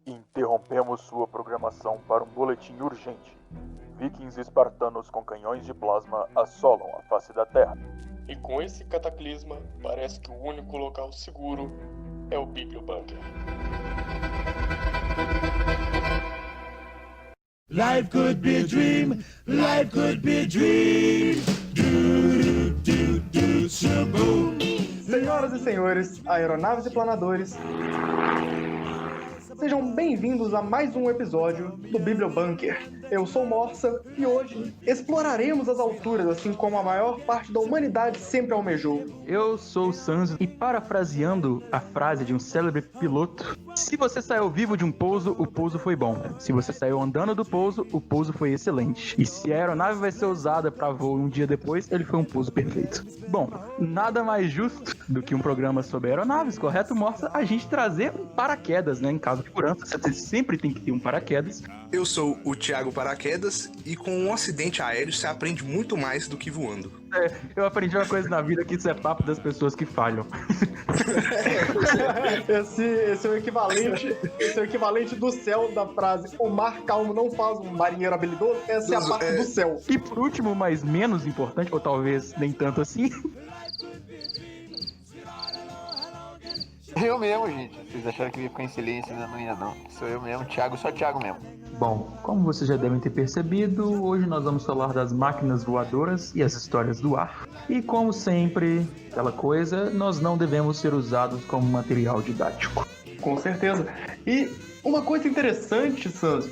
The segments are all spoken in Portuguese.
Interrompemos sua programação para um boletim urgente. Vikings espartanos com canhões de plasma assolam a face da Terra. E com esse cataclisma, parece que o único local seguro é o Bibliobunker. Life could be a dream, life could be a dream. Do, do, do, do, shaboom. Senhoras e senhores, aeronaves e planadores, sejam bem-vindos a mais um episódio do Bibliobunker. Eu sou Morsa e hoje exploraremos as alturas, assim como a maior parte da humanidade sempre almejou. Eu sou o Sanzo e, parafraseando a frase de um célebre piloto, se você saiu vivo de um pouso, o pouso foi bom. Se você saiu andando do pouso, o pouso foi excelente. E se a aeronave vai ser usada para voo um dia depois, ele foi um pouso perfeito. Bom, nada mais justo do que um programa sobre aeronaves, correto, Morsa? A gente trazer um paraquedas, né? Em caso de segurança, você sempre tem que ter um paraquedas. Eu sou o Thiago Paraquedas e com um acidente aéreo você aprende muito mais do que voando. Eu aprendi uma coisa na vida que isso é papo das pessoas que falham. Esse é o equivalente do céu da frase: o mar calmo não faz um marinheiro habilidoso. Essa é a parte do céu. E por último, mas menos importante, ou talvez nem tanto assim, Eu mesmo, gente. Vocês acharam que eu ia ficar em silêncio, né? Não ia, não. Sou eu mesmo, Thiago, só Thiago mesmo. bom, como vocês já devem ter percebido, hoje nós vamos falar das máquinas voadoras e as histórias do ar. E como sempre, aquela coisa, nós não devemos ser usados como material didático. Com certeza. E uma coisa interessante, Sanz,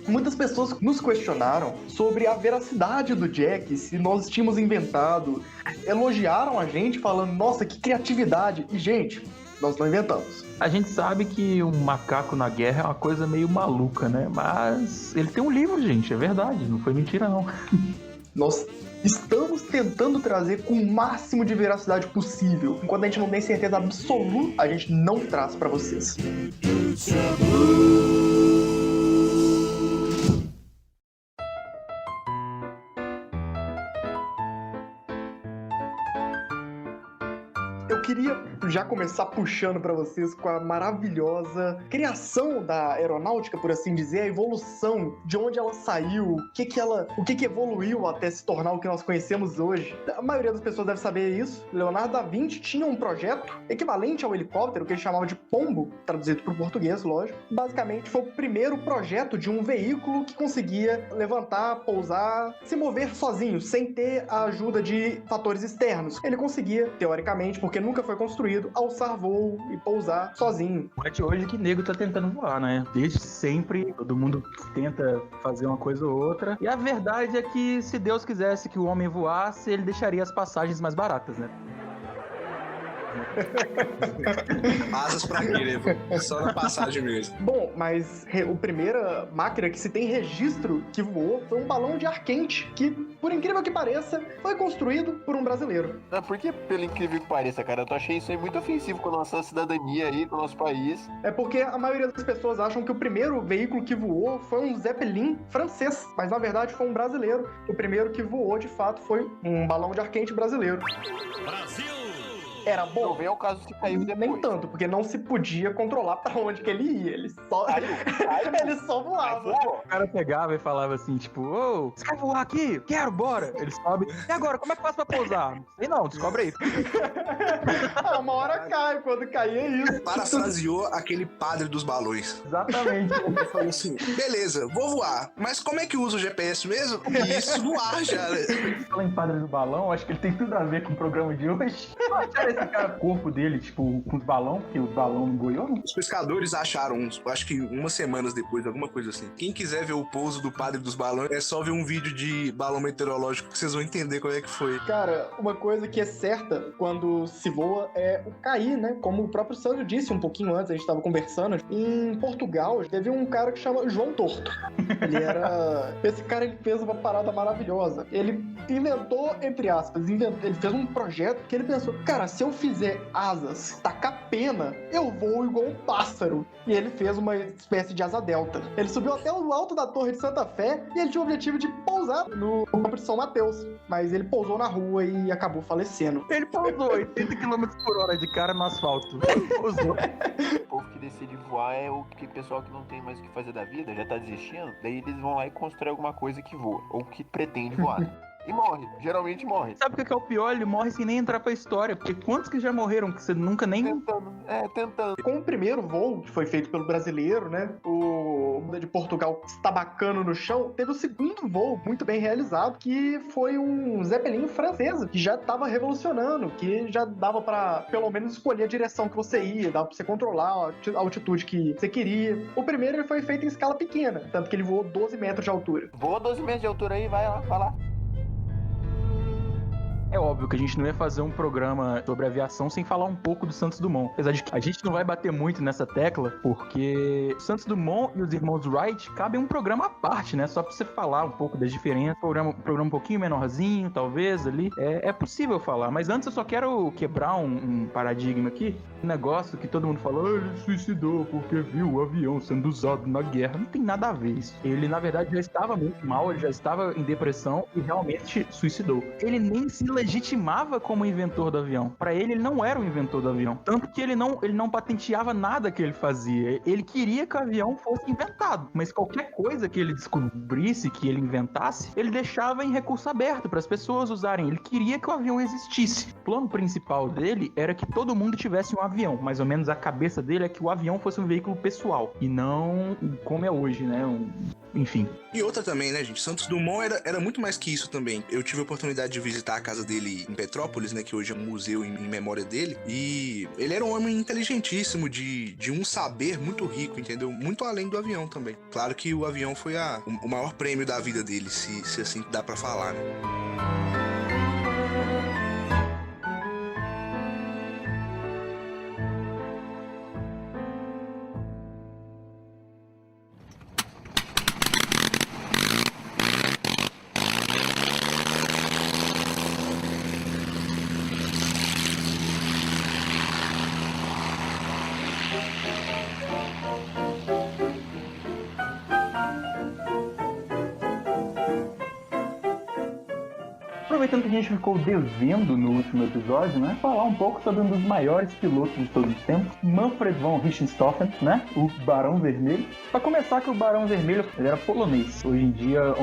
muitas pessoas nos questionaram sobre a veracidade do Jack, se nós tínhamos inventado, elogiaram a gente falando, nossa, que criatividade. E, gente, nós não inventamos. A gente sabe que um macaco na guerra é uma coisa meio maluca, né? Mas ele tem um livro, gente, é verdade, não foi mentira, não. Nós estamos tentando trazer com o máximo de veracidade possível. Enquanto a gente não tem certeza absoluta, a gente não traz pra vocês. Eu queria já começar puxando para vocês com a maravilhosa criação da aeronáutica, por assim dizer, a evolução, de onde ela saiu, o que evoluiu até se tornar o que nós conhecemos hoje. A maioria das pessoas deve saber isso. Leonardo da Vinci tinha um projeto equivalente ao helicóptero, que ele chamava de pombo, traduzido para o português, lógico. Basicamente, foi o primeiro projeto de um veículo que conseguia levantar, pousar, se mover sozinho, sem ter a ajuda de fatores externos. Ele conseguia, teoricamente, porque nunca foi construído, alçar voo e pousar sozinho. Não é de hoje que nego tá tentando voar, né? Desde sempre, todo mundo tenta fazer uma coisa ou outra. E a verdade é que, se Deus quisesse que o homem voasse, ele deixaria as passagens mais baratas, né? Asas pra quê, né? Só na passagem mesmo. Bom, mas a primeira máquina que se tem registro que voou foi um balão de ar quente, que, por incrível que pareça, foi construído por um brasileiro. Por que, pelo incrível que pareça, cara, eu achei isso aí muito ofensivo com a nossa cidadania aí, com o nosso país. É porque a maioria das pessoas acham que o primeiro veículo que voou foi um Zeppelin francês, mas na verdade foi um brasileiro. O primeiro que voou, de fato, foi um balão de ar quente brasileiro. Brasil! Era bom? Não vem ao caso se caiu depois. Nem tanto, porque não se podia controlar pra onde que ele ia. Ele só, ele só voava. O cara pegava e falava assim, tipo, ô, você quer voar aqui? Quero, bora! Ele sobe. E agora, como é que faz pra pousar? Não sei não, descobre aí. Uma hora cai, quando cair é isso. Parafraseou aquele padre dos balões. Exatamente. Ele falou assim, beleza, vou voar, mas como é que usa o GPS mesmo? E isso no ar já, né? Fala em padre do balão, acho que ele tem tudo a ver com o programa de hoje. Acharam esse cara, o corpo dele, tipo, com os balões, porque os balões não boiou, não? Os pescadores acharam, acho que umas semanas depois, alguma coisa assim. Quem quiser ver o pouso do padre dos balões, é só ver um vídeo de balão meteorológico que vocês vão entender como é que foi. Cara, uma coisa que é certa quando se voa é o cair, né? Como o próprio Sandro disse um pouquinho antes, a gente tava conversando. Em Portugal, teve um cara que chama João Torto. Ele era... Esse cara, ele fez uma parada maravilhosa. Ele inventou, entre aspas, ele fez um projeto que ele pensou, cara, se eu fizer asas, tacar pena, eu voo igual um pássaro. E ele fez uma espécie de asa delta. Ele subiu até o alto da Torre de Santa Fé e ele tinha o objetivo de pousar no campo de São Mateus. Mas ele pousou na rua e acabou falecendo. Ele pousou 80 km por hora de cara no asfalto. Pousou. O povo que decide voar é o pessoal que não tem mais o que fazer da vida, já tá desistindo. Daí eles vão lá e constroem alguma coisa que voa, ou que pretende voar. E morre, geralmente morre. Sabe o que é o pior? Ele morre sem nem entrar pra história. Porque quantos que já morreram que você nunca nem... Tentando. Com o primeiro voo, que foi feito pelo brasileiro, né? O de Portugal estabacando no chão, teve o segundo voo muito bem realizado, que foi um Zeppelin francês, que já tava revolucionando, que já dava pra, pelo menos, escolher a direção que você ia, dava pra você controlar a altitude que você queria. O primeiro ele foi feito em escala pequena, tanto que ele voou 12 metros de altura. Voa 12 metros de altura aí, vai lá. É óbvio que a gente não ia fazer um programa sobre aviação sem falar um pouco do Santos Dumont. Apesar de que a gente não vai bater muito nessa tecla, porque o Santos Dumont e os irmãos Wright cabem um programa à parte, né? Só pra você falar um pouco das diferenças. Programa um pouquinho menorzinho, talvez, ali. É possível falar. Mas antes eu só quero quebrar um paradigma aqui. Um negócio que todo mundo falou, ele suicidou porque viu o avião sendo usado na guerra. Não tem nada a ver isso. Ele, na verdade, já estava muito mal, ele já estava em depressão e realmente suicidou. Ele nem se legitimava como inventor do avião. Pra ele não era o inventor do avião. Tanto que ele não patenteava nada que ele fazia. Ele queria que o avião fosse inventado. Mas qualquer coisa que ele descobrisse, que ele inventasse, ele deixava em recurso aberto para as pessoas usarem. Ele queria que o avião existisse. O plano principal dele era que todo mundo tivesse um avião. Mais ou menos a cabeça dele é que o avião fosse um veículo pessoal. E não como é hoje, né? Enfim. E outra também, né, gente? Santos Dumont era muito mais que isso também. Eu tive a oportunidade de visitar a casa dele em Petrópolis, né, que hoje é um museu em memória dele. E ele era um homem inteligentíssimo, de um saber muito rico, entendeu? Muito além do avião também. Claro que o avião foi o maior prêmio da vida dele, se assim dá pra falar, né? Aproveitando que a gente ficou devendo no último episódio, né? Falar um pouco sobre um dos maiores pilotos de todos os tempos, Manfred von Richthofen, né? O Barão Vermelho. Para começar, que o Barão Vermelho ele era polonês. Hoje em dia,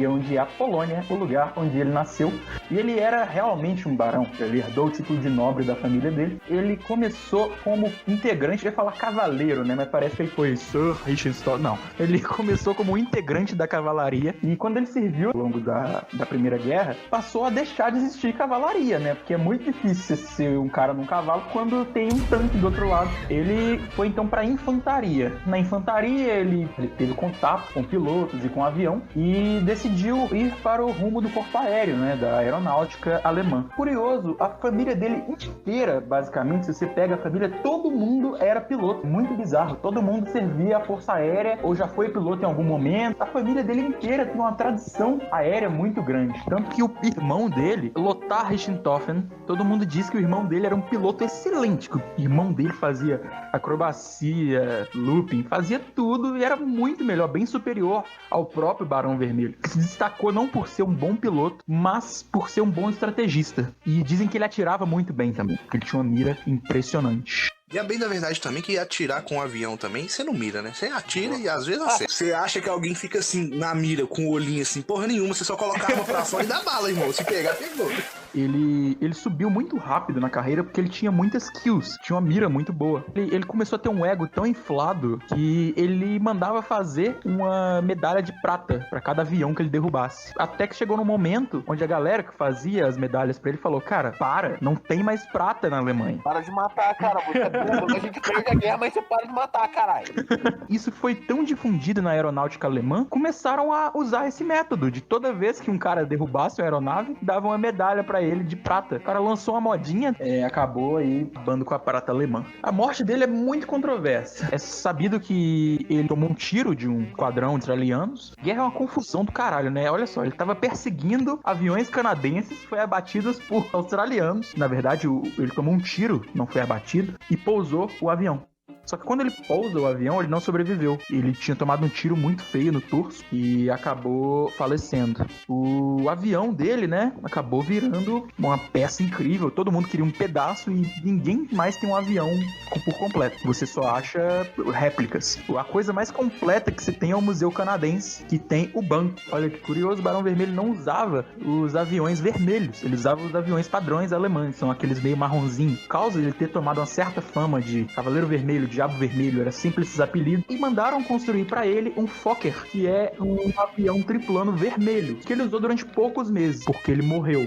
onde é a Polônia, o lugar onde ele nasceu. E ele era realmente um barão. Ele herdou o título de nobre da família dele. Ele começou como integrante, eu ia falar cavaleiro, né? Mas parece que ele foi Sir Richthofen. Não. Ele começou como integrante da cavalaria. E quando ele serviu ao longo da Primeira Guerra, passou a deixar de existir cavalaria, né? Porque é muito difícil ser um cara num cavalo quando tem um tanque do outro lado. Ele foi então para infantaria. Na infantaria ele teve contato com pilotos e com avião e decidiu ir para o rumo do corpo aéreo, né? Da aeronáutica alemã. Curioso, a família dele inteira, basicamente, se você pega a família, todo mundo era piloto. Muito bizarro. Todo mundo servia a força aérea ou já foi piloto em algum momento. A família dele inteira tem uma tradição aérea muito grande. Tanto que o irmão dele, Lothar Richthofen, todo mundo diz que o irmão dele era um piloto excelente, que o irmão dele fazia acrobacia, looping, fazia tudo e era muito melhor, bem superior ao próprio Barão Vermelho, que se destacou não por ser um bom piloto, mas por ser um bom estrategista. E dizem que ele atirava muito bem também, porque ele tinha uma mira impressionante. E a bem da verdade também que atirar com um avião também, você não mira, né? Você atira e às vezes acerta. Você acha que alguém fica assim, na mira, com o olhinho assim, porra nenhuma, você só coloca a arma pra fora e dá bala, irmão. Se pegar, pegou. Ele subiu muito rápido na carreira porque ele tinha muitas kills, tinha uma mira muito boa. Ele começou a ter um ego tão inflado que ele mandava fazer uma medalha de prata pra cada avião que ele derrubasse. Até que chegou num momento onde a galera que fazia as medalhas pra ele falou: cara, não tem mais prata na Alemanha. Para de matar, cara, você é burro, a gente perde a guerra, mas você para de matar, caralho. Isso foi tão difundido na aeronáutica alemã, começaram a usar esse método de toda vez que um cara derrubasse uma aeronave, davam uma medalha pra pra ele de prata. O cara lançou uma modinha, acabou aí bando com a prata alemã. A morte dele é muito controversa. É sabido que ele tomou um tiro de um quadrão israelianos. Guerra é uma confusão do caralho, né? Olha só, ele tava perseguindo aviões canadenses, foi abatidos por australianos. Na verdade, ele tomou um tiro, não foi abatido, e pousou o avião. Só que quando ele pousa o avião, ele não sobreviveu. Ele tinha tomado um tiro muito feio no torso e acabou falecendo. O avião dele, né, acabou virando uma peça incrível. Todo mundo queria um pedaço e ninguém mais tem um avião por completo. Você só acha réplicas. A coisa mais completa que se tem é o Museu Canadense, que tem o banco. Olha que curioso, o Barão Vermelho não usava os aviões vermelhos. Ele usava os aviões padrões alemães, são aqueles meio marronzinhos. Por causa de ele ter tomado uma certa fama de Cavaleiro Vermelho, Diabo Vermelho, era simples esses apelidos, e mandaram construir pra ele um Fokker, que é um avião triplano vermelho, que ele usou durante poucos meses, porque ele morreu.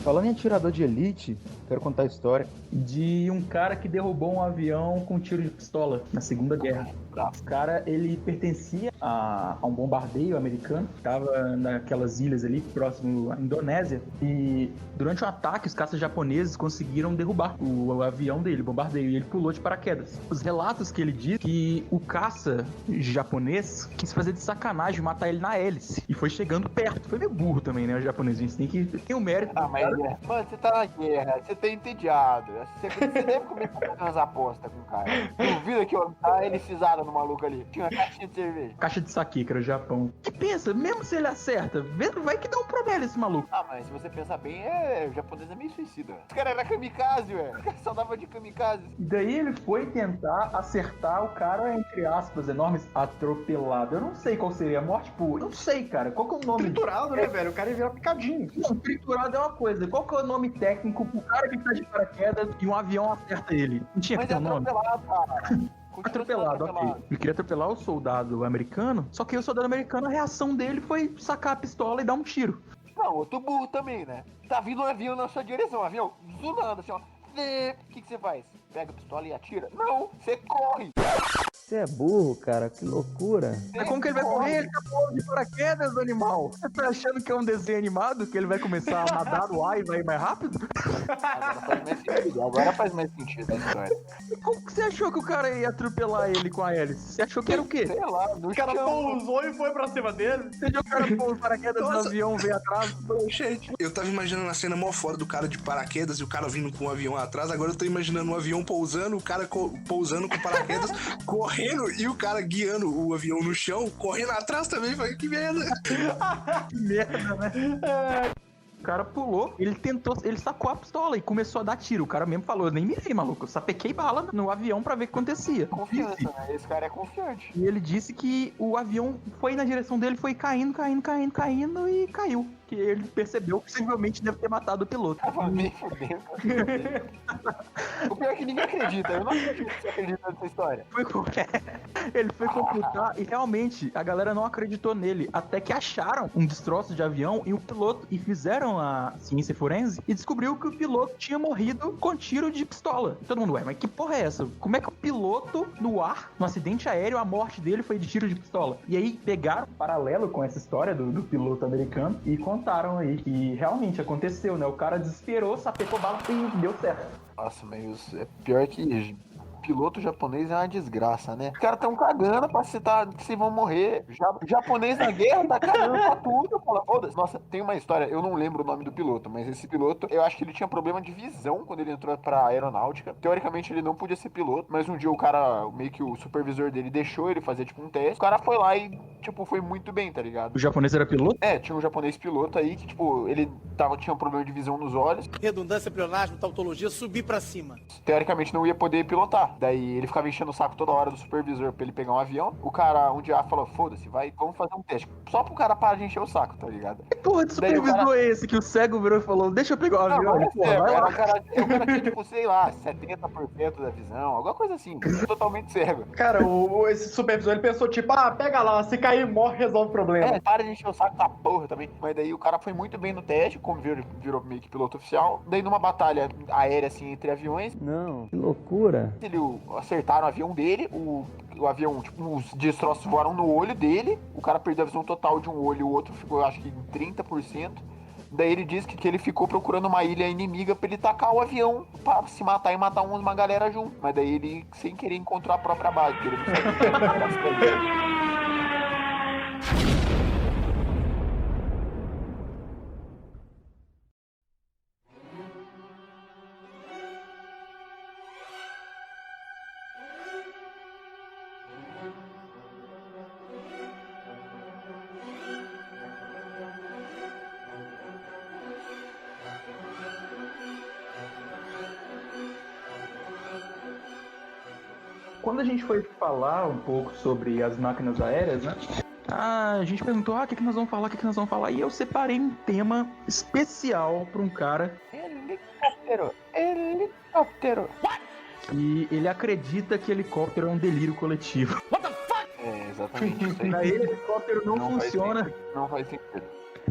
Falando em atirador de elite, quero contar a história de um cara que derrubou um avião com tiro de pistola na Segunda Guerra. O cara, ele pertencia a um bombardeio americano, que estava naquelas ilhas ali, próximo à Indonésia, e durante um ataque, os caças japoneses conseguiram derrubar o avião dele, o bombardeio, e ele pulou de paraquedas. Os relatos que ele diz que o caça japonês quis fazer de sacanagem, matar ele na hélice, e foi chegando perto. Foi meio burro também, né, o japonês, a gente tem o mérito. Ah, mas, mano, você tá na guerra, você tá entediado, você deve começar a fazer umas apostas com o cara. Duvida que eu dar helicizada no maluco ali. Tinha uma caixinha de cerveja. Caixa de saque, que era o Japão. E pensa, mesmo se ele acerta, vai que dá um problema esse maluco. Ah, mas se você pensar bem, o japonês é meio suicida. Esse cara era kamikaze, velho. O cara só dava de kamikaze. E daí ele foi tentar acertar o cara, entre aspas, enormes, atropelado. Eu não sei qual seria a morte, tipo, não sei, cara. Qual que é o nome? Triturado, né, velho? O cara ia virar picadinho. Não, triturado é uma coisa. Qual que é o nome técnico pro cara que tá de paraquedas e um avião acerta ele? Não tinha que ter um nome. Atropelado, cara. Atropelado, ok. Ele queria atropelar o soldado americano, só que o soldado americano, a reação dele foi sacar a pistola e dar um tiro. Não, outro burro também, né? Tá vindo um avião na sua direção, um avião zunando assim, ó. O que você faz? Pega a pistola e atira? Não, você corre. Você é burro, cara, que loucura. Mas como que ele vai correr? Ele tá pulando de paraquedas, animal. Você tá achando que é um desenho animado? Que ele vai começar a nadar no ar e vai ir mais rápido? Agora faz mais sentido a história. E como que você achou que o cara ia atropelar ele com a hélice? Você achou que era o quê? Sei lá, O cara pousou e foi pra cima dele. Você viu o cara pôr paraquedas no avião, veio atrás? Gente, eu tava imaginando a cena mó fora do cara de paraquedas e o cara vindo com um avião atrás. Agora eu tô imaginando um avião pousando, o cara pousando com paraquedas, correndo e o cara guiando o avião no chão, correndo atrás também. Falei, que merda. Que merda, né? O cara pulou, ele sacou a pistola e começou a dar tiro. O cara mesmo falou, eu nem mirei, maluco. Eu sapequei bala no avião pra ver o que acontecia. Confiança, né? Esse cara é confiante. E ele disse que o avião foi na direção dele, foi caindo e caiu. Que ele percebeu que possivelmente deve ter matado o piloto. Tava meio fudendo. O pior é que ninguém acredita. Eu não acredito que você acredita nessa história. Ele foi computar e realmente a galera não acreditou nele. Até que acharam um destroço de avião e o piloto. E fizeram a ciência forense e descobriu que o piloto tinha morrido com tiro de pistola. E todo mundo, mas que porra é essa? Como é que o piloto no ar, no acidente aéreo, a morte dele foi de tiro de pistola? E aí pegaram um paralelo com essa história do piloto americano e contaram aí que realmente aconteceu, né? O cara desesperou, sapecou bala e deu certo. Nossa, mas é pior que piloto japonês é uma desgraça, né? Os caras tão cagando pra se vão morrer. Japonês na guerra tá cagando pra tudo. Fala, foda-se. Nossa, tem uma história, eu não lembro o nome do piloto, mas esse piloto, eu acho que ele tinha problema de visão quando ele entrou pra aeronáutica. Teoricamente ele não podia ser piloto, mas um dia o cara, meio que o supervisor dele deixou ele fazer tipo um teste. O cara foi lá e, tipo, foi muito bem, tá ligado? O japonês era piloto? É, tinha um japonês piloto aí que, tipo, ele tinha um problema de visão nos olhos. Redundância, pleonasmo, tautologia, subir pra cima. Teoricamente não ia poder pilotar. Daí ele ficava enchendo o saco toda hora do supervisor pra ele pegar um avião. O cara um dia falou, foda-se, vamos fazer um teste. Só pro cara parar de encher o saco, tá ligado? Que porra de Daí o supervisor cara- é esse que o cego virou e falou, deixa eu pegar o Não, avião? não é Porra, cego, vai era lá. o cara tinha, tipo, sei lá, 70% da visão, alguma coisa assim, totalmente cego. Cara, esse supervisor, ele pensou, tipo, pega lá, se cair, morre, resolve o problema. É, para de encher o saco da porra também. Mas daí o cara foi muito bem no teste, como virou meio que piloto oficial. Daí numa batalha aérea, assim, entre aviões, Não, que loucura. acertaram o avião dele, o avião, tipo, os destroços voaram no olho dele, o cara perdeu a visão total de um olho, o outro ficou, acho que, em 30%. Daí ele disse que ele ficou procurando uma ilha inimiga pra ele tacar o avião pra se matar e matar uma galera junto. Mas daí ele, sem querer, encontrou a própria base. Porque ele não sabia. Quando a gente foi falar um pouco sobre as máquinas aéreas, né? A gente perguntou, o que nós vamos falar, o que nós vamos falar? E eu separei um tema especial pra um cara Helicóptero. que ele acredita que helicóptero é um delírio coletivo. É, exatamente isso aí. Pra ele, helicóptero não Não faz funciona. sentido. Não faz sentido.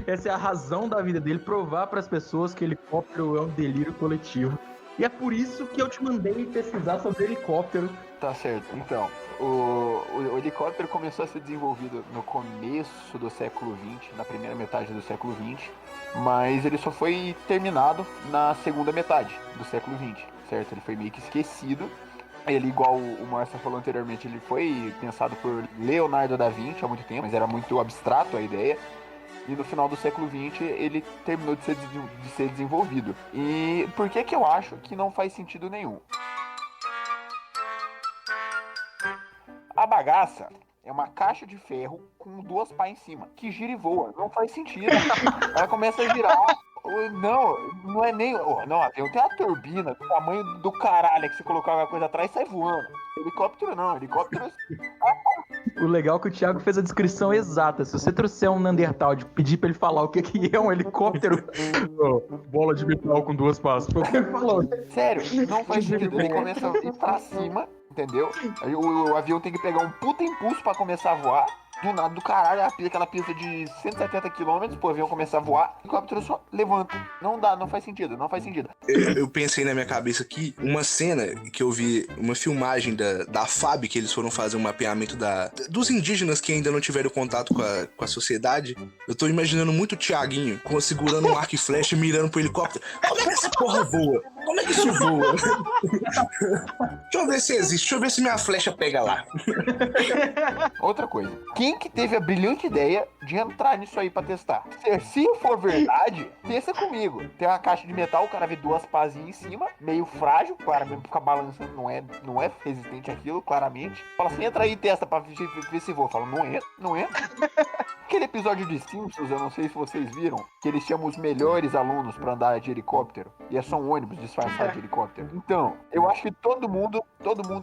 Essa é a razão da vida dele, provar pras pessoas que helicóptero é um delírio coletivo. E é por isso que eu te mandei pesquisar sobre helicóptero. Tá certo. Então, o helicóptero começou a ser desenvolvido no começo do século XX, na primeira metade do século XX, mas ele só foi terminado na segunda metade do século XX, certo? Ele foi meio que esquecido. Ele, igual o Márcio falou anteriormente, ele foi pensado por Leonardo da Vinci há muito tempo, mas era muito abstrato a ideia. E no final do século XX ele terminou de ser desenvolvido. E por que eu acho que não faz sentido nenhum? A bagaça é uma caixa de ferro com duas pás em cima, que gira e voa. Não faz sentido. Ela começa a girar. Não é nem... Não, avião tem uma turbina do tamanho do caralho que você colocar alguma coisa atrás e sai voando. Helicóptero não, helicóptero... O legal é que o Thiago fez a descrição exata. Se você trouxer um Neandertal de pedir pra ele falar o que é um helicóptero, bola de metal com duas pás. Foi o que ele falou. Sério, não faz sentido. Ele começa a ir pra cima, entendeu? Aí o avião tem que pegar um puta impulso pra começar a voar. Do nada do caralho, aquela pista de 170 km pro avião começar a voar, o helicóptero só levanta. Não dá, não faz sentido. Eu pensei na minha cabeça aqui, uma cena que eu vi, uma filmagem da FAB, que eles foram fazer um mapeamento dos indígenas que ainda não tiveram contato com a sociedade. Eu tô imaginando muito o Thiaguinho segurando um arco e flecha e mirando pro helicóptero. Como é que essa porra voa? Como é que isso voa? Deixa eu ver se existe, deixa eu ver se minha flecha pega lá. Outra coisa, quem que teve a brilhante ideia de entrar nisso aí pra testar? Se for verdade, pensa comigo. Tem uma caixa de metal, o cara vê duas pazinhas em cima, meio frágil, claramente ficar balançando, não é resistente àquilo, claramente. Fala assim, entra aí e testa pra ver se voa. Fala, não entra. Aquele episódio de Simpsons, eu não sei se vocês viram, que eles chamam os melhores alunos pra andar de helicóptero, e é só um ônibus disfarçado de helicóptero. Então, eu acho que todo mundo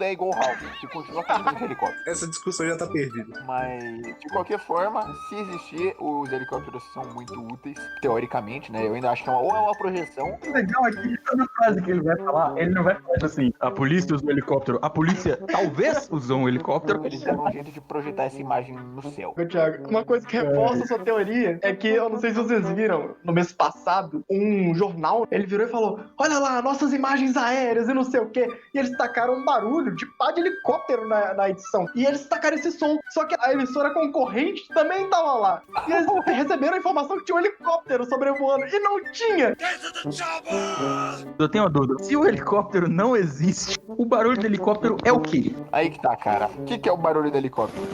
é igual o Ralph, que continua fazendo de helicóptero. Essa discussão já tá perdida. Mas, de qualquer forma, se existir, os helicópteros são muito úteis, teoricamente, né? Eu ainda acho que ou é uma projeção. O legal é que toda frase que ele vai falar, ele não vai falar assim, a polícia usou um helicóptero, a polícia talvez usou um helicóptero. Eles deram um jeito de projetar essa imagem no céu. Ô, Thiago, uma coisa que reforça a sua teoria é que, eu não sei se vocês viram, no mês passado, um jornal, ele virou e falou, olha lá, nossas imagens aéreas e não sei o quê. E eles tacaram um barulho de pá de helicóptero na edição. E eles tacaram esse som. Só que a emissora concorrente também tava lá. E eles receberam a informação que tinha um helicóptero sobrevoando. E não tinha! Eu tenho uma dúvida. Se o helicóptero não existe, o barulho do helicóptero é o quê? Aí que tá, cara. O que é o barulho do helicóptero?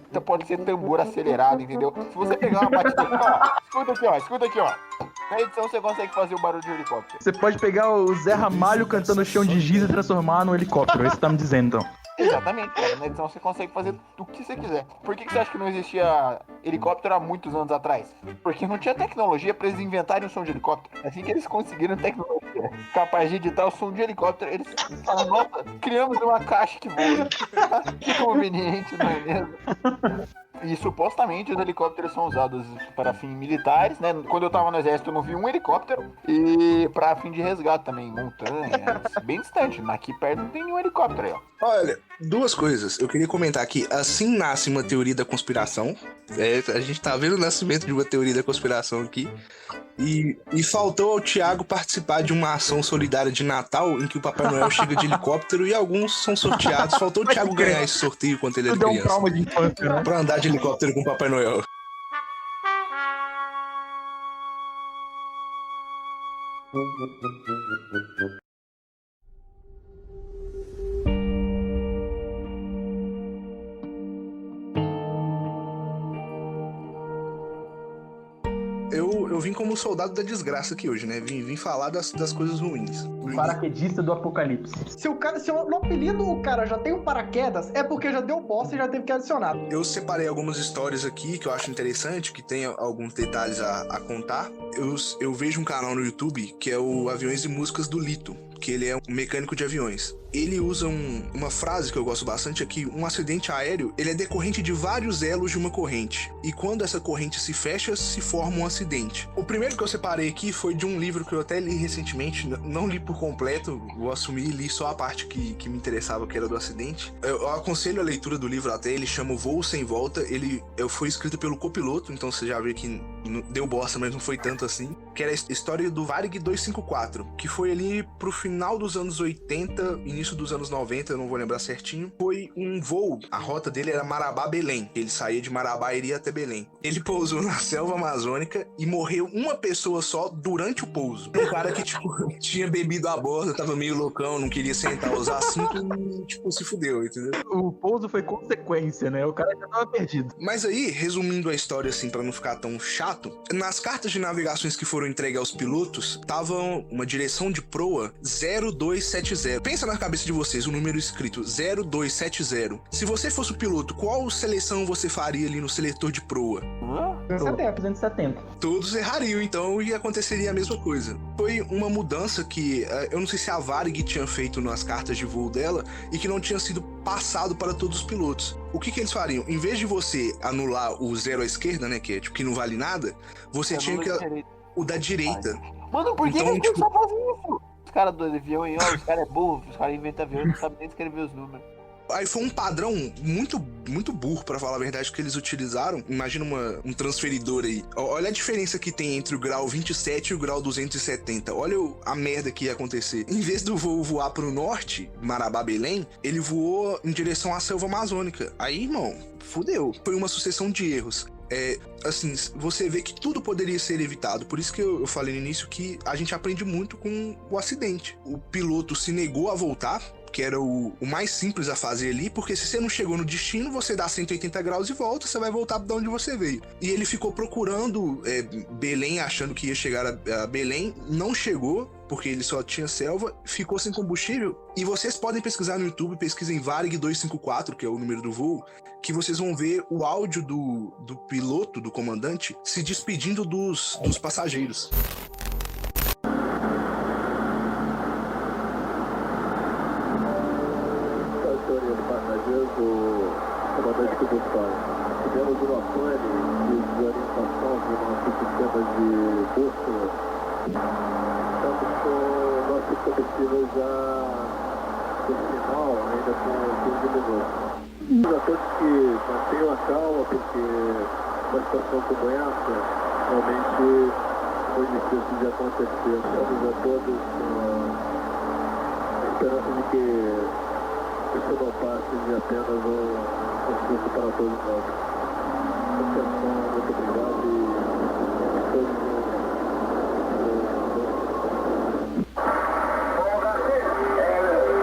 Então pode ser tambor acelerado, entendeu? Se você pegar uma batida... Escuta aqui, ó. Na edição você consegue fazer o barulho de helicóptero. Você pode pegar o Zé Ramalho cantando chão de giz e transformar num helicóptero. É isso que você tá me dizendo, então. Exatamente, cara. Na edição você consegue fazer o que você quiser. Por que você acha que não existia helicóptero há muitos anos atrás? Porque não tinha tecnologia pra eles inventarem o som de helicóptero. Assim que eles conseguiram tecnologia capaz de editar o som de helicóptero, eles falaram, nossa, criamos uma caixa que voa. Que conveniente, não é mesmo? E supostamente os helicópteros são usados para fins militares, né? Quando eu tava no exército eu não vi um helicóptero. E para fim de resgate também, montanhas, bem distante. Aqui perto não tem nenhum helicóptero aí, ó. Olha, duas coisas. Eu queria comentar aqui. Assim nasce uma teoria da conspiração. A gente tá vendo o nascimento de uma teoria da conspiração aqui. E faltou ao Thiago participar de uma ação solidária de Natal em que o Papai Noel chega de helicóptero e alguns são sorteados. Faltou o Thiago ganhar esse sorteio quando ele era Tudo é um criança. trauma de infância, né? Pra andar de helicóptero com o Papai Noel. Eu vim como soldado da desgraça aqui hoje, né? Vim falar das coisas ruins. Paraquedista do apocalipse. Se no apelido o cara já tem um paraquedas, é porque já deu bosta e já teve que adicionar. Eu separei algumas histórias aqui que eu acho interessante, que tem alguns detalhes a contar. Eu vejo um canal no YouTube que é o Aviões e Músicas do Lito, que ele é um mecânico de aviões. Ele usa uma frase que eu gosto bastante aqui: um acidente aéreo, ele é decorrente de vários elos de uma corrente. E quando essa corrente se fecha, se forma um acidente. O primeiro que eu separei aqui foi de um livro que eu até li recentemente, não li por completo, vou assumir, li só a parte que me interessava, que era do acidente. Eu aconselho a leitura do livro até, ele chama O Voo Sem Volta, ele foi escrito pelo copiloto, então você já vê que deu bosta, mas não foi tanto assim. Que era a história do Varig 254, que foi ali pro final dos anos 80, início dos anos 90, eu não vou lembrar certinho. Foi um voo, a rota dele era Marabá-Belém. Ele saía de Marabá e iria até Belém. Ele pousou na selva amazônica e morreu uma pessoa só durante o pouso. Um cara que, tinha bebido a bordo, tava meio loucão, não queria sentar os assentos e, se fudeu, entendeu? O pouso foi consequência, né? O cara já tava perdido. Mas aí, resumindo a história assim, pra não ficar tão chato, nas cartas de navegações que foram entregues aos pilotos, tava uma direção de proa 0270. Pensa na cabeça de vocês, o número escrito 0270. Se você fosse o piloto, qual seleção você faria ali no seletor de proa? 270. Todos errariam, então, e aconteceria a mesma coisa. Foi uma mudança que eu não sei se a Varig tinha feito nas cartas de voo dela e que não tinha sido passado para todos os pilotos. O que eles fariam? Em vez de você anular o 0 à esquerda, né, que é que não vale nada, você tinha que o da direita. Mano, por que Então, eles só fazem isso? Os caras do avião aí, ó, os caras é burro, os caras inventam avião e não sabem nem escrever os números. Aí foi um padrão muito, muito burro, pra falar a verdade, que eles utilizaram. Imagina um transferidor aí. Olha a diferença que tem entre o grau 27 e o grau 270. Olha a merda que ia acontecer. Em vez do voo voar pro norte, Marabá-Belém, ele voou em direção à selva amazônica. Aí, irmão, fudeu. Foi uma sucessão de erros. Assim, você vê que tudo poderia ser evitado. Por isso que eu falei no início que a gente aprende muito com o acidente. O piloto se negou a voltar, que era o mais simples a fazer ali, porque se você não chegou no destino, você dá 180 graus e volta, você vai voltar de onde você veio. E ele ficou procurando Belém, achando que ia chegar a Belém, não chegou, porque ele só tinha selva, ficou sem combustível. E vocês podem pesquisar no YouTube, pesquisem Varig 254, que é o número do voo, que vocês vão ver o áudio do piloto, do comandante, se despedindo dos passageiros. Do comandante Kubutsai. Tivemos uma pane de desorientação do nosso sistema de bússola. Estamos com o nosso combustível já no final, ainda com 15 minutos. A todos que mantenham a calma, porque uma situação como essa realmente foi difícil de acontecer. Estamos a todos com a esperança de que isso não passe de apenas um susto para todos nós. Muito obrigado e todos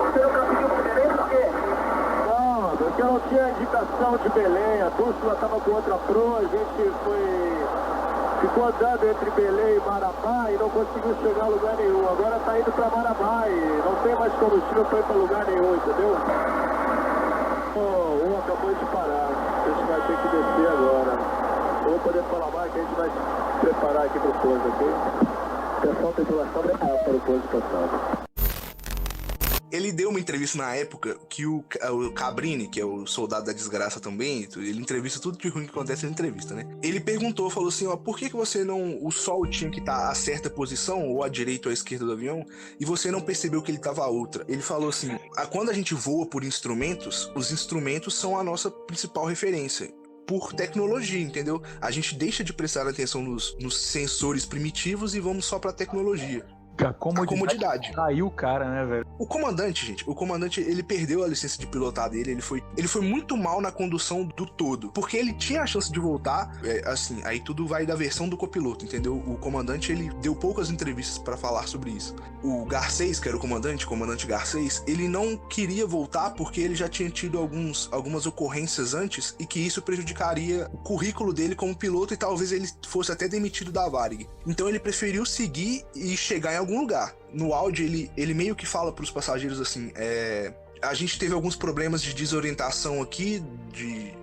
você nunca pediu para Belém por quê? Não, porque não tinha indicação de Belém, a bússola estava com outra proa, a gente ficou andando entre Belém e Marabá e não conseguiu chegar a lugar nenhum. Agora está indo para Marabá e não tem mais combustível para ir para lugar nenhum, entendeu? acabou de parar. A gente vai ter que descer agora. Eu vou poder falar mais que a gente vai se preparar aqui pro pouso, ok? Atenção, tripulação, preparar para o pouso passado. Ele deu uma entrevista na época que o Cabrini, que é o soldado da desgraça também, ele entrevista tudo de ruim que acontece na entrevista, né? Ele falou assim, ó, por que você não... O sol tinha que estar a certa posição, ou à direita ou à esquerda do avião, e você não percebeu que ele estava a outra? Ele falou assim, quando a gente voa por instrumentos, os instrumentos são a nossa principal referência. Por tecnologia, entendeu? A gente deixa de prestar atenção nos sensores primitivos e vamos só pra tecnologia. A comodidade. Caiu o cara, né, velho? O comandante, ele perdeu a licença de pilotar dele, ele foi muito mal na condução do todo, porque ele tinha a chance de voltar, assim, aí tudo vai da versão do copiloto, entendeu? O comandante, ele deu poucas entrevistas pra falar sobre isso. O Garcês, que era o comandante Garcês, ele não queria voltar porque ele já tinha tido algumas ocorrências antes e que isso prejudicaria o currículo dele como piloto e talvez ele fosse até demitido da Varig. Então ele preferiu seguir e chegar em algum lugar. No áudio, ele meio que fala pros passageiros assim, a gente teve alguns problemas de desorientação aqui, de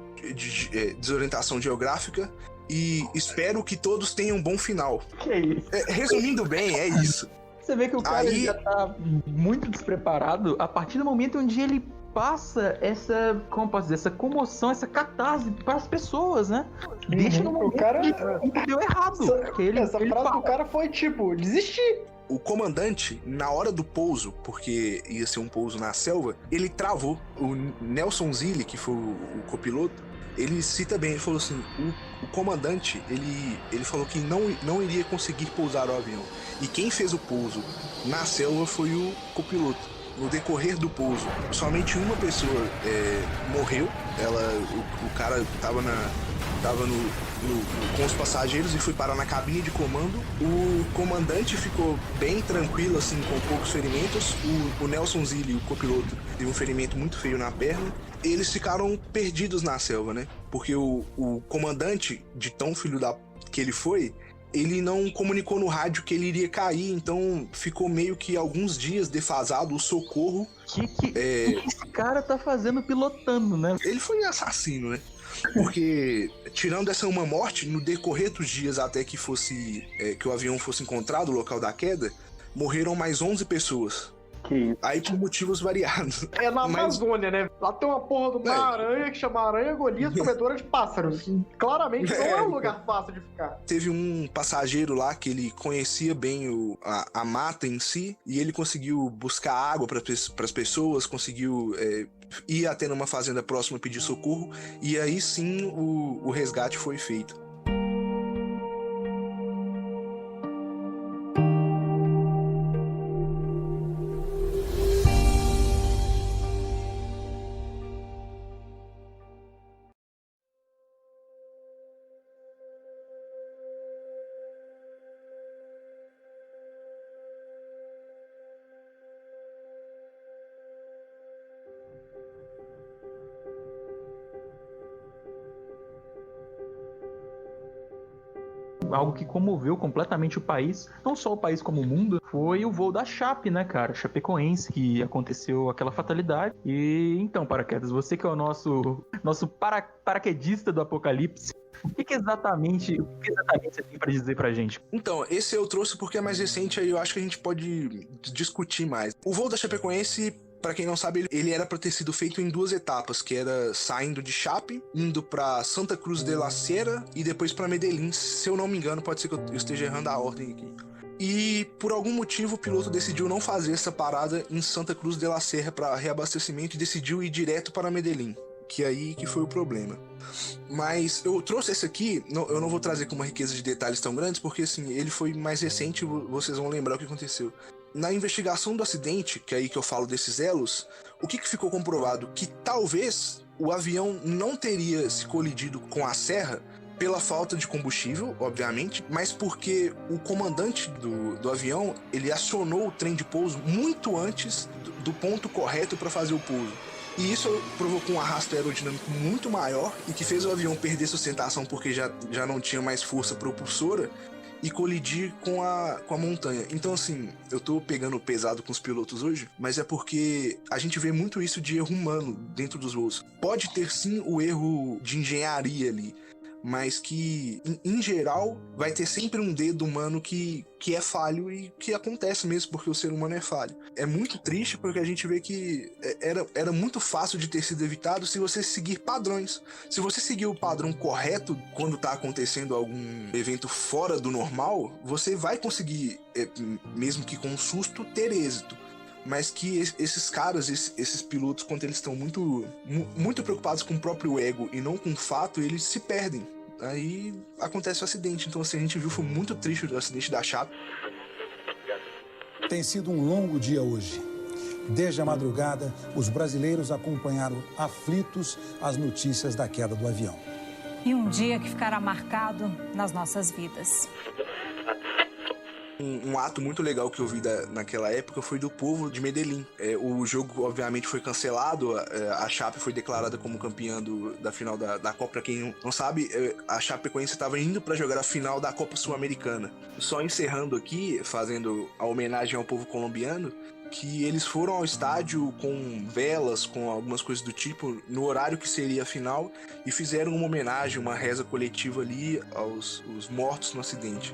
desorientação geográfica, e espero que todos tenham um bom final. Que isso? Resumindo bem, é isso. Você vê que o cara já tá muito despreparado a partir do momento onde ele passa essa, como posso dizer, essa comoção, essa catarse para as pessoas, né? Deixa no momento o cara que deu errado. Essa frase do cara foi tipo, desistir. O comandante, na hora do pouso, porque ia ser um pouso na selva, ele travou. O Nelson Zilli, que foi o copiloto, ele cita bem, ele falou assim, o comandante, ele falou que não iria conseguir pousar o avião. E quem fez o pouso na selva foi o copiloto. No decorrer do pouso, somente uma pessoa morreu. O cara tava com os passageiros e foi parar na cabine de comando. O comandante ficou bem tranquilo, assim, com poucos ferimentos. O Nelson Zilli, o copiloto, teve um ferimento muito feio na perna. Eles ficaram perdidos na selva, né? Porque o comandante, de tão filho da que ele foi, ele não comunicou no rádio que ele iria cair, então ficou meio que alguns dias defasado o socorro. O que esse cara tá fazendo pilotando, né? Ele foi assassino, né? Porque, tirando essa uma morte, no decorrer dos dias até que o avião fosse encontrado, o local da queda, morreram mais 11 pessoas. Aí por motivos variados. É na Amazônia, né? Lá tem uma porra de uma aranha que chama Aranha Golias, comedora de pássaros. Claramente não é um lugar fácil de ficar. Teve um passageiro lá que ele conhecia bem a mata em si, e ele conseguiu buscar água para as pessoas, conseguiu ir até numa fazenda próxima pedir socorro, e aí sim o resgate foi feito. Algo que comoveu completamente o país, não só o país como o mundo, foi o voo da Chape, né, cara? Chapecoense, que aconteceu aquela fatalidade. E então, Paraquedas, você que é o nosso paraquedista do apocalipse, o que exatamente você tem pra dizer pra gente? Então, esse eu trouxe porque é mais recente, aí eu acho que a gente pode discutir mais. O voo da Chapecoense, pra quem não sabe, ele era pra ter sido feito em 2 etapas, que era saindo de Chape, indo pra Santa Cruz de la Sierra e depois pra Medellín. Se eu não me engano, pode ser que eu esteja errando a ordem aqui. E por algum motivo o piloto decidiu não fazer essa parada em Santa Cruz de la Sierra para reabastecimento e decidiu ir direto para Medellín, que aí que foi o problema. Mas eu trouxe esse aqui, eu não vou trazer com uma riqueza de detalhes tão grandes, porque assim, ele foi mais recente, vocês vão lembrar o que aconteceu. Na investigação do acidente, que é aí que eu falo desses elos, o que ficou comprovado? Que talvez o avião não teria se colidido com a serra pela falta de combustível, obviamente, mas porque o comandante do avião, ele acionou o trem de pouso muito antes do ponto correto para fazer o pouso. E isso provocou um arrasto aerodinâmico muito maior e que fez o avião perder sustentação porque já não tinha mais força propulsora. e colidir com a montanha. Então, assim, eu tô pegando pesado com os pilotos hoje, mas é porque a gente vê muito isso de erro humano dentro dos voos. Pode ter sim o erro de engenharia ali, mas que, em geral, vai ter sempre um dedo humano que é falho e que acontece mesmo porque o ser humano é falho. É muito triste porque a gente vê que era muito fácil de ter sido evitado se você seguir padrões. Se você seguir o padrão correto quando tá acontecendo algum evento fora do normal, você vai conseguir, mesmo que com um susto, ter êxito. Mas que esses caras, esses pilotos, quando eles estão muito preocupados com o próprio ego e não com o fato, eles se perdem. Aí acontece o acidente. Então, assim, a gente viu, foi muito triste o acidente da Chape. Tem sido um longo dia hoje. Desde a madrugada, os brasileiros acompanharam aflitos as notícias da queda do avião. E um dia que ficará marcado nas nossas vidas. Um ato muito legal que eu vi naquela época foi do povo de Medellín. O jogo, obviamente, foi cancelado. A Chape foi declarada como campeã da final da Copa. Pra quem não sabe, a Chapecoense estava indo para jogar a final da Copa Sul-Americana. Só encerrando aqui, fazendo a homenagem ao povo colombiano, que eles foram ao estádio com velas, com algumas coisas do tipo, no horário que seria a final, e fizeram uma homenagem, uma reza coletiva ali aos mortos no acidente.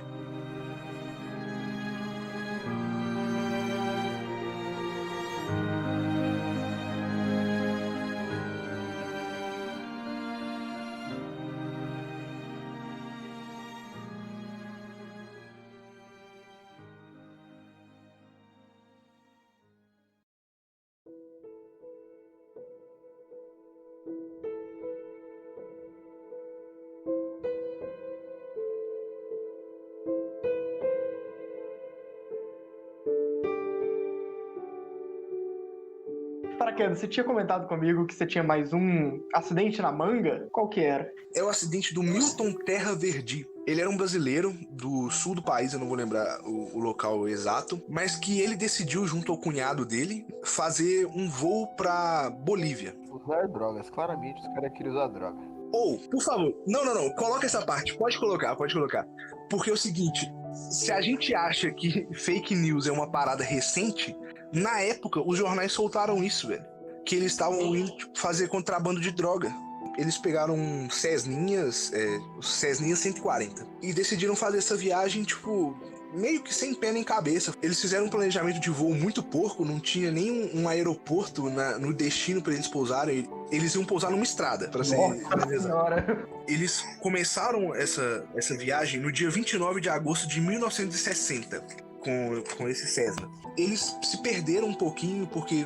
Paraquedas, você tinha comentado comigo que você tinha mais um acidente na manga? Qual que era? É o acidente do Milton Terra Verdi. Ele era um brasileiro do sul do país, eu não vou lembrar o local exato, mas que ele decidiu, junto ao cunhado dele, fazer um voo pra Bolívia. Usar drogas, claramente os caras queriam usar droga. Por favor, não, coloca essa parte, pode colocar. Porque é o seguinte, se a gente acha que fake news é uma parada recente, na época os jornais soltaram isso, velho. Que eles estavam indo fazer contrabando de droga. Eles pegaram Cessninhas 140 e decidiram fazer essa viagem, tipo, meio que sem pé nem cabeça. Eles fizeram um planejamento de voo muito porco, não tinha nem um aeroporto no destino para eles pousarem. Eles iam pousar numa estrada, para ser exato. Eles começaram essa viagem no dia 29 de agosto de 1960. Com esse Cessna. Eles se perderam um pouquinho, porque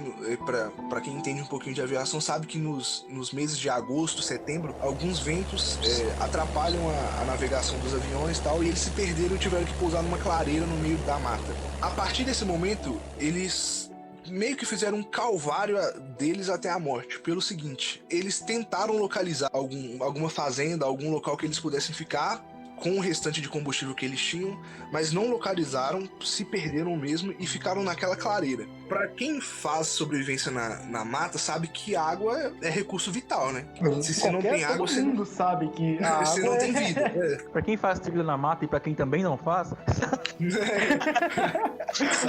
para quem entende um pouquinho de aviação sabe que nos meses de agosto, setembro, alguns ventos atrapalham a navegação dos aviões e tal, e eles se perderam e tiveram que pousar numa clareira no meio da mata. A partir desse momento, eles meio que fizeram um calvário deles até a morte, pelo seguinte: eles tentaram localizar alguma fazenda, algum local que eles pudessem ficar com o restante de combustível que eles tinham, mas não localizaram, se perderam mesmo e ficaram naquela clareira. Pra quem faz sobrevivência na mata, sabe que água é recurso vital, né? Se você não tem água, todo mundo sabe que a você água não tem vida. Pra quem faz trilha na mata e pra quem também não faz,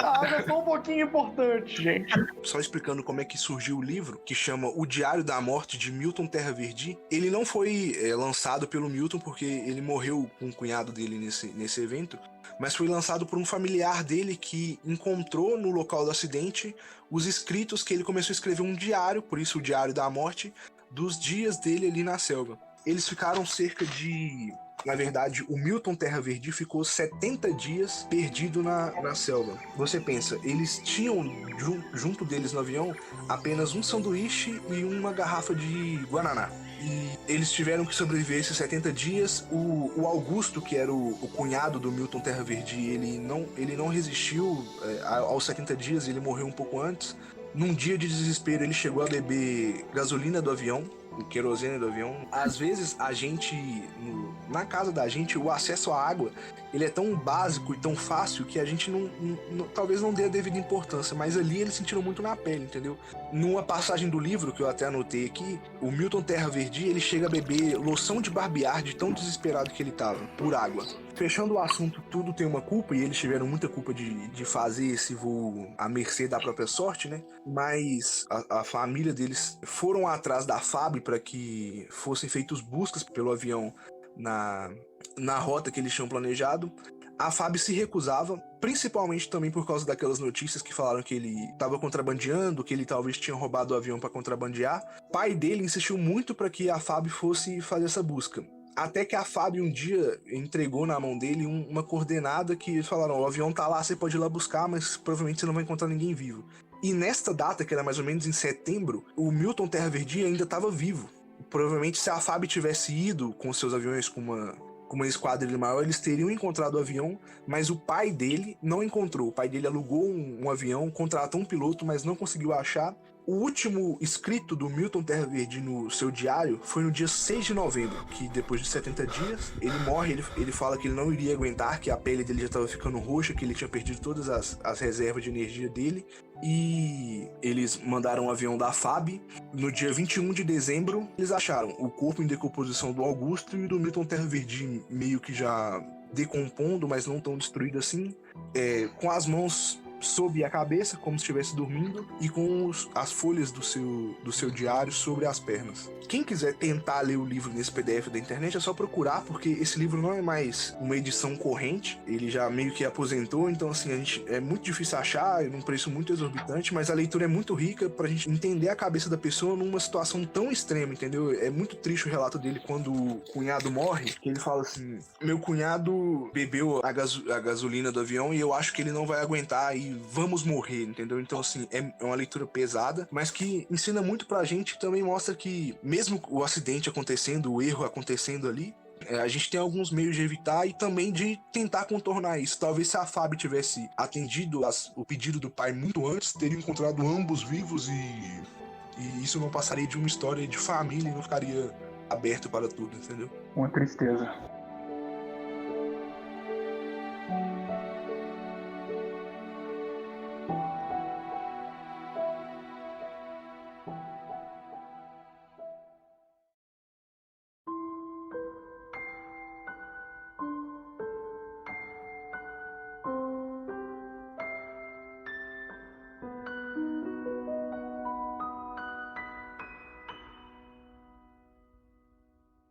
A água é só um pouquinho importante, gente. Só explicando como é que surgiu o livro, que chama O Diário da Morte, de Milton Terra Verdi. Ele não foi lançado pelo Milton, porque ele morreu com o cunhado dele nesse evento, mas foi lançado por um familiar dele que encontrou no local do acidente os escritos que ele começou a escrever um diário, por isso o Diário da Morte, dos dias dele ali na selva. Eles ficaram cerca de... Na verdade, o Milton Terra Verdi ficou 70 dias perdido na selva. Você pensa, eles tinham junto deles no avião apenas um sanduíche e uma garrafa de Guaraná. E eles tiveram que sobreviver esses 70 dias. O Augusto, que era o cunhado do Milton Terra Verdi, ele não resistiu aos 70 dias, ele morreu um pouco antes. Num dia de desespero, ele chegou a beber gasolina do avião, o querosene do avião. Às vezes, a gente, na casa da gente, o acesso à água, ele é tão básico e tão fácil que a gente talvez não dê a devida importância, mas ali eles sentiram muito na pele, entendeu? Numa passagem do livro, que eu até anotei aqui, o Milton Terra Verdi, ele chega a beber loção de barbear de tão desesperado que ele tava, por água. Fechando o assunto, tudo tem uma culpa, e eles tiveram muita culpa de fazer esse voo à mercê da própria sorte, né? Mas a família deles foram atrás da FAB para que fossem feitas buscas pelo avião na rota que eles tinham planejado. A FAB se recusava, principalmente também por causa daquelas notícias que falaram que ele estava contrabandeando, que ele talvez tinha roubado o avião para contrabandear. O pai dele insistiu muito para que a FAB fosse fazer essa busca. Até que a FAB um dia entregou na mão dele uma coordenada que eles falaram: o avião tá lá, você pode ir lá buscar, mas provavelmente você não vai encontrar ninguém vivo. E nesta data, que era mais ou menos em setembro, o Milton Terra Verdinha ainda estava vivo. Provavelmente, se a FAB tivesse ido com seus aviões com uma esquadrilha maior, eles teriam encontrado o avião, mas o pai dele não encontrou. O pai dele alugou um avião, contratou um piloto, mas não conseguiu achar. O último escrito do Milton Terra Verde no seu diário foi no dia 6 de novembro, que depois de 70 dias, ele morre, ele fala que ele não iria aguentar, que a pele dele já estava ficando roxa, que ele tinha perdido todas as reservas de energia dele, e eles mandaram um avião da FAB. No dia 21 de dezembro, eles acharam o corpo em decomposição do Augusto e do Milton Terra Verde meio que já decompondo, mas não tão destruído assim, com as mãos sob a cabeça, como se estivesse dormindo, e com as folhas do seu diário sobre as pernas. Quem quiser tentar ler o livro nesse PDF da internet é só procurar, porque esse livro não é mais uma edição corrente, ele já meio que aposentou, então assim, é muito difícil achar, num preço muito exorbitante, mas a leitura é muito rica pra gente entender a cabeça da pessoa numa situação tão extrema, entendeu? É muito triste o relato dele quando o cunhado morre, que ele fala assim: meu cunhado bebeu a gasolina do avião e eu acho que ele não vai aguentar e vamos morrer, entendeu? Então assim, é uma leitura pesada, mas que ensina muito pra gente e também mostra que mesmo o acidente acontecendo, o erro acontecendo ali, a gente tem alguns meios de evitar e também de tentar contornar isso. Talvez se a FAB tivesse atendido o pedido do pai muito antes, teria encontrado ambos vivos e isso não passaria de uma história de família e não ficaria aberto para tudo, entendeu? Uma tristeza.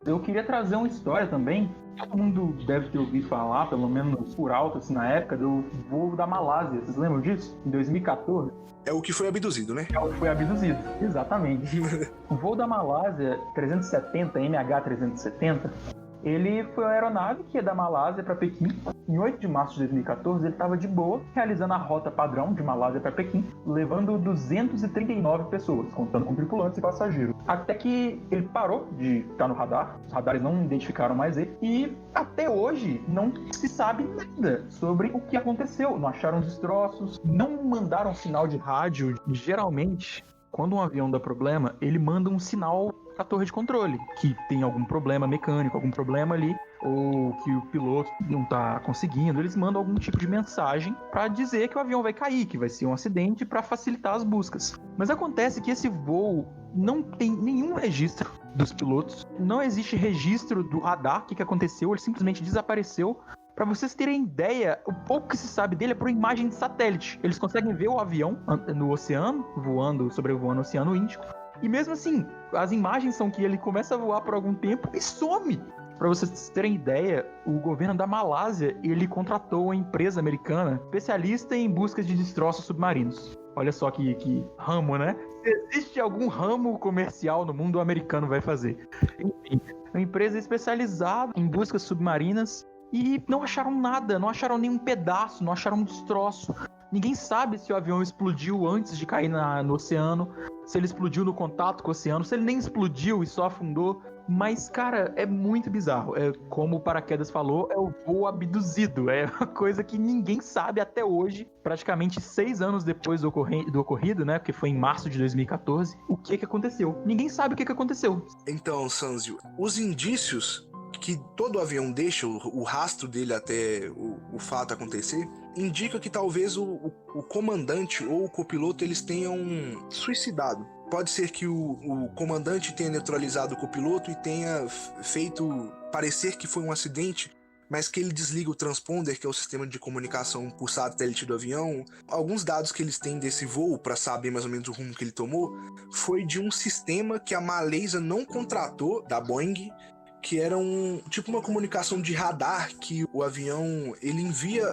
Eu queria trazer uma história também. Todo mundo deve ter ouvido falar, pelo menos por alto, assim, na época, do voo da Malásia. Vocês lembram disso? Em 2014. É o que foi abduzido, né? É o que foi abduzido, exatamente. O voo da Malásia 370, MH370, ele foi uma aeronave que ia da Malásia para Pequim. Em 8 de março de 2014, ele estava de boa, realizando a rota padrão de Malásia para Pequim, levando 239 pessoas, contando com tripulantes e passageiros. Até que ele parou de estar no radar, os radares não identificaram mais ele, e até hoje não se sabe nada sobre o que aconteceu. Não acharam destroços, não mandaram sinal de rádio. Geralmente, quando um avião dá problema, ele manda um sinal a torre de controle, que tem algum problema mecânico, algum problema ali, ou que o piloto não tá conseguindo, eles mandam algum tipo de mensagem para dizer que o avião vai cair, que vai ser um acidente, para facilitar as buscas. Mas acontece que esse voo não tem nenhum registro dos pilotos, não existe registro do radar, o que aconteceu, ele simplesmente desapareceu. Para vocês terem ideia, o pouco que se sabe dele é por imagem de satélite. Eles conseguem ver o avião no oceano, sobrevoando o Oceano Índico. E mesmo assim, as imagens são que ele começa a voar por algum tempo e some. Para vocês terem ideia, o governo da Malásia, ele contratou uma empresa americana especialista em busca de destroços submarinos. Olha só que ramo, né? Se existe algum ramo comercial no mundo, o americano vai fazer. Enfim, uma empresa especializada em buscas submarinas e não acharam nada, não acharam nenhum pedaço, não acharam um destroço. Ninguém sabe se o avião explodiu antes de cair no oceano, se ele explodiu no contato com o oceano, se ele nem explodiu e só afundou. Mas, cara, é muito bizarro. É, como o Paraquedas falou, é o voo abduzido. É uma coisa que ninguém sabe até hoje, praticamente 6 anos depois do ocorrido, né? Porque foi em março de 2014. O que aconteceu? Ninguém sabe o que aconteceu. Então, Sanzio, os indícios que todo avião deixa, o rastro dele até o fato acontecer, indica que talvez o comandante ou o copiloto eles tenham suicidado. Pode ser que o comandante tenha neutralizado o copiloto e tenha feito parecer que foi um acidente mas que ele desliga o transponder, que é o sistema de comunicação por satélite do avião. Alguns dados que eles têm desse voo, para saber mais ou menos o rumo que ele tomou, foi de um sistema que a Malaysia não contratou, da Boeing, que era tipo uma comunicação de radar, que o avião ele envia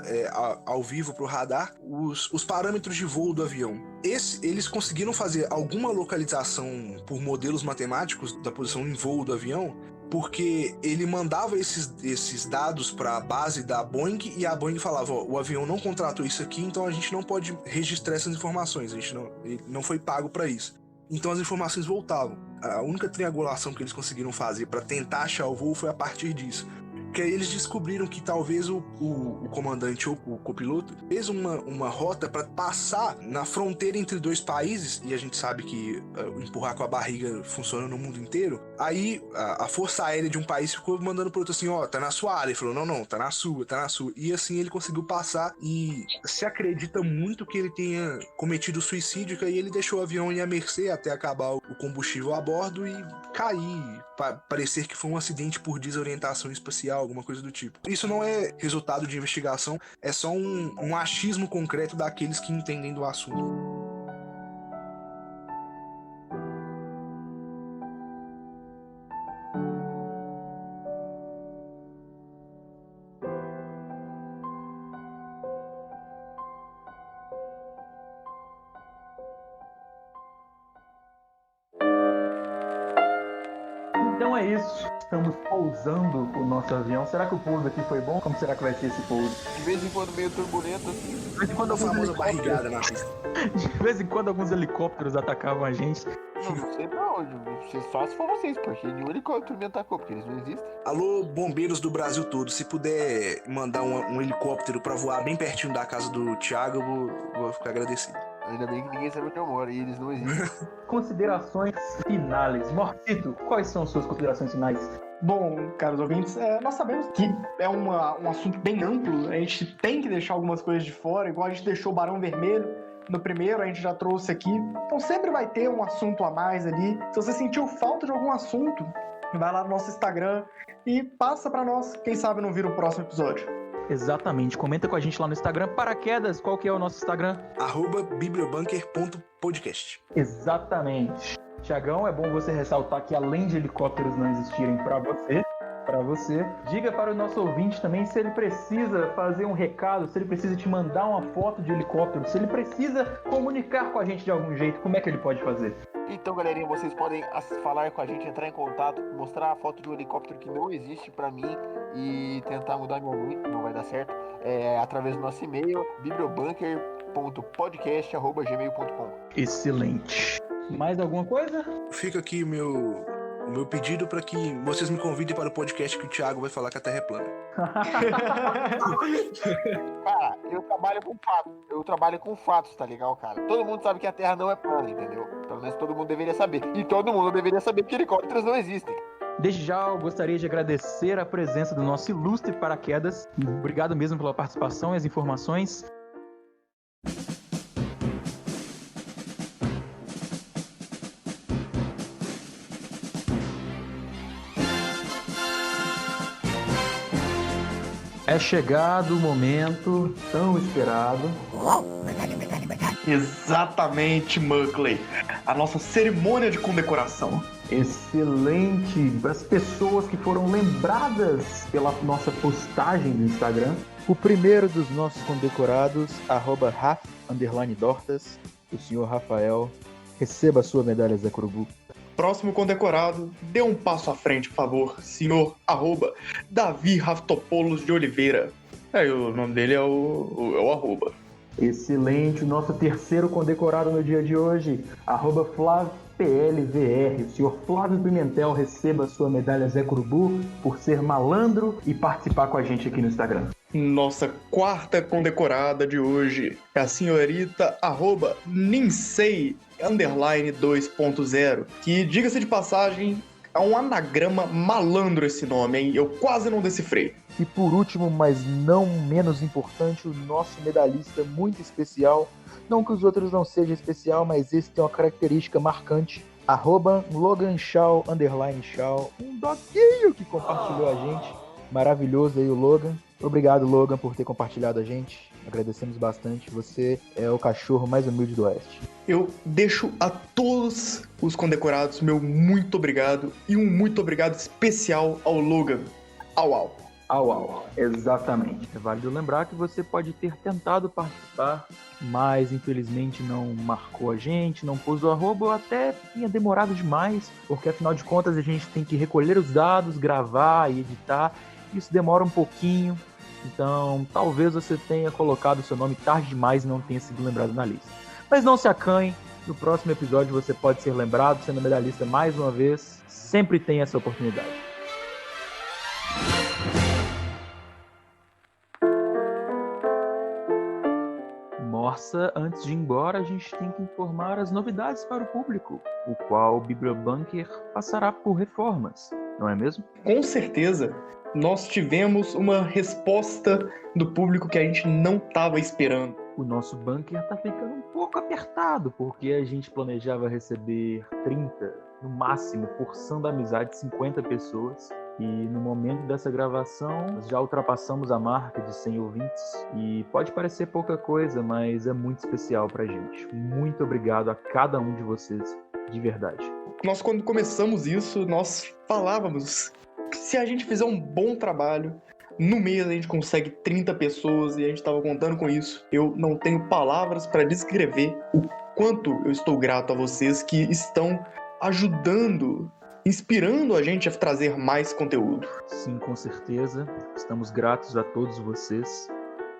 ao vivo pro radar os parâmetros de voo do avião. Eles conseguiram fazer alguma localização por modelos matemáticos da posição em voo do avião, porque ele mandava esses dados para a base da Boeing e a Boeing falava, o avião não contratou isso aqui, então a gente não pode registrar essas informações, ele não foi pago para isso. Então as informações voltavam. A única triangulação que eles conseguiram fazer para tentar achar o voo foi a partir disso. Que aí eles descobriram que talvez o comandante ou o copiloto fez uma rota para passar na fronteira entre dois países, e a gente sabe que empurrar com a barriga funciona no mundo inteiro. Aí a força aérea de um país ficou mandando pro outro assim, tá na sua área. Ele falou, não, tá na sua. E assim ele conseguiu passar, e se acredita muito que ele tenha cometido suicídio, que aí ele deixou o avião ir à mercê até acabar o combustível a bordo e cair, parecer que foi um acidente por desorientação espacial, alguma coisa do tipo. Isso não é resultado de investigação, é só um achismo concreto daqueles que entendem do assunto. Então é isso, estamos pousando o nosso avião. Será que o pouso aqui foi bom? Como será que vai ser esse pouso? De vez em quando meio turbulento, assim. De vez em quando A famosa barrigada na pista. De vez em quando alguns helicópteros atacavam a gente. Não sei pra onde, só se for vocês, porque nenhum helicóptero me atacou, porque eles não existem. Alô, bombeiros do Brasil todo, se puder mandar um helicóptero pra voar bem pertinho da casa do Thiago, eu vou ficar agradecido. Ainda bem que ninguém sabe onde eu moro e eles não existem. Considerações finais. Morcito, quais são suas considerações finais? Bom, caros ouvintes, nós sabemos que é um assunto bem amplo, a gente tem que deixar algumas coisas de fora, igual a gente deixou o Barão Vermelho no primeiro, a gente já trouxe aqui. Então sempre vai ter um assunto a mais ali. Se você sentiu falta de algum assunto, vai lá no nosso Instagram e passa pra nós, quem sabe não vira o próximo episódio. Exatamente, comenta com a gente lá no Instagram. Paraquedas, qual que é o nosso Instagram? @bibliobunker.podcast. Exatamente. Tiagão, é bom você ressaltar que além de helicópteros não existirem para você, diga para o nosso ouvinte também se ele precisa fazer um recado, se ele precisa te mandar uma foto de helicóptero, se ele precisa comunicar com a gente de algum jeito, como é que ele pode fazer? Então, galerinha, vocês podem falar com a gente, entrar em contato, mostrar a foto de um helicóptero que não existe pra mim e tentar mudar minha mãe, não vai dar certo, através do nosso e-mail, bibliobunker.podcast@gmail.com. Excelente. Mais alguma coisa? Fica aqui o meu pedido para que vocês me convidem para o podcast que o Thiago vai falar que a Terra é plana. Cara, eu trabalho com fatos, tá legal, cara? Todo mundo sabe que a Terra não é plana, entendeu? Pelo menos todo mundo deveria saber. E todo mundo deveria saber que helicópteros não existem. Desde já eu gostaria de agradecer a presença do nosso ilustre paraquedas. Obrigado mesmo pela participação e as informações. É chegado o momento tão esperado. Exatamente, Muckley. A nossa cerimônia de condecoração. Excelente. Para as pessoas que foram lembradas pela nossa postagem do Instagram. O primeiro dos nossos condecorados, @Raf_Dortas, o senhor Rafael. Receba a sua medalha Zé Curubu. Próximo condecorado, dê um passo à frente, por favor, senhor @Davi Raftopoulos de Oliveira. O nome dele é o arroba. Excelente, o nosso terceiro condecorado no dia de hoje, @FlávioPLVR. O senhor Flávio Pimentel receba a sua medalha Zé Curubu por ser malandro e participar com a gente aqui no Instagram. Nossa quarta condecorada de hoje é a senhorita @Ninsei_2.0, que, diga-se de passagem, é um anagrama malandro esse nome, hein? Eu quase não decifrei. E por último, mas não menos importante, o nosso medalhista muito especial. Não que os outros não sejam especial, mas esse tem uma característica marcante. @LoganShaw_Shaw, um doguinho que compartilhou a gente. maravilhoso aí, o Logan. Obrigado, Logan, por ter compartilhado a gente. Agradecemos bastante. Você é o cachorro mais humilde do Oeste. Eu deixo a todos os condecorados meu muito obrigado e um muito obrigado especial ao Logan. Au. Exatamente. É válido lembrar que você pode ter tentado participar, mas infelizmente não marcou a gente, não pôs o arroba, ou até tinha demorado demais, porque afinal de contas a gente tem que recolher os dados, gravar e editar. Isso demora um pouquinho, então talvez você tenha colocado o seu nome tarde demais e não tenha sido lembrado na lista. Mas não se acanhe, no próximo episódio você pode ser lembrado, sendo medalhista mais uma vez. Sempre tem essa oportunidade. Nossa, antes de ir embora, a gente tem que informar as novidades para o público, o qual o Bibliobunker passará por reformas, não é mesmo? Com certeza, nós tivemos uma resposta do público que a gente não estava esperando. O nosso bunker tá ficando um pouco apertado, porque a gente planejava receber 30, no máximo, forçando a amizade de 50 pessoas. E no momento dessa gravação, nós já ultrapassamos a marca de 100 ouvintes. E pode parecer pouca coisa, mas é muito especial pra gente. Muito obrigado a cada um de vocês, de verdade. Nós, quando começamos isso, nós falávamos que se a gente fizer um bom trabalho, no mês a gente consegue 30 pessoas e a gente estava contando com isso. Eu não tenho palavras para descrever o quanto eu estou grato a vocês que estão ajudando, inspirando a gente a trazer mais conteúdo. Sim, com certeza. Estamos gratos a todos vocês.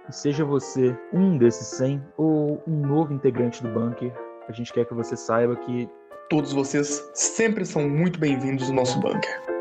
E seja você um desses 100 ou um novo integrante do Bunker, a gente quer que você saiba que todos vocês sempre são muito bem-vindos no nosso Bunker.